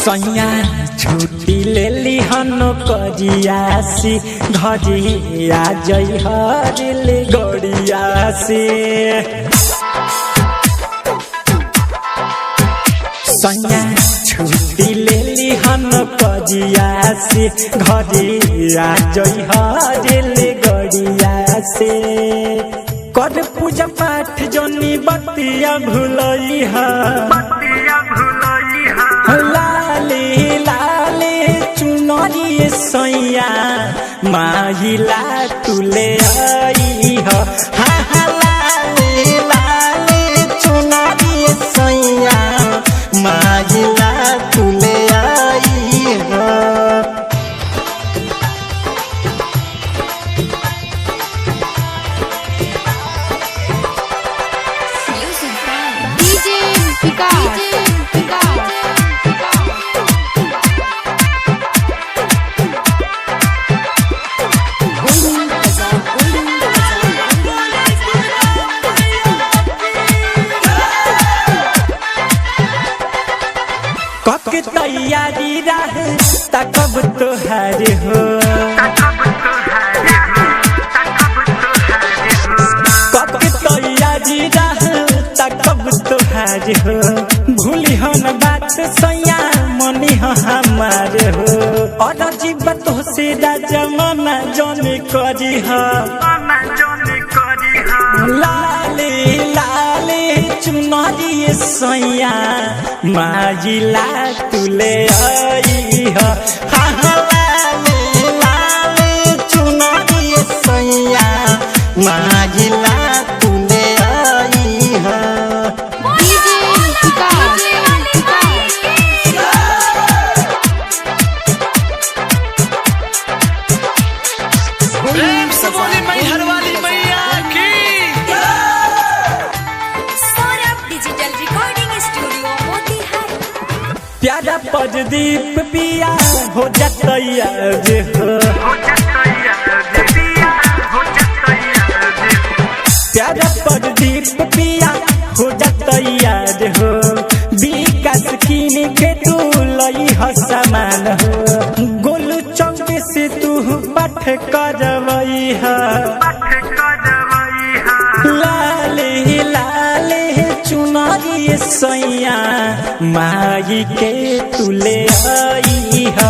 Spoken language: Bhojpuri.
सैया छुट्टी ले ली हनो कजियासी घरिया जई हरिल गड़ियासी सैया छुट्टी ले ली हनो कजियासी घरिया जई हरिल गड़ियासी कर पूजा पाठ जोनी बतिया भुलई हा लाले लाले चुनरी सैया माहिला तुले आई हो हा हा लाले लाले चुनरी सैया माहिला तुले आई हो कब तैयारी रहे तकब तोहार हो कब तैयारी रहे तकब तोहार हो भूली हो न बात सैया मनी हो हमार हो और जीवत हो से जमाना जाने करी हो लाले लाले चुनरी सैया माजिला तुले आई हो हा हा लाले लाले चुनरी सैया माजिला तुले आई हो प्यारा परदीप पिया हो जतैया जे हो प्यारा परदीप पिया हो जतैया जे हो विकास कीन के तू लई हो सामान हो गोलू चौक से तू पाठ करवई है लाले लाले चुनरी सैया माई के तुले आई हो।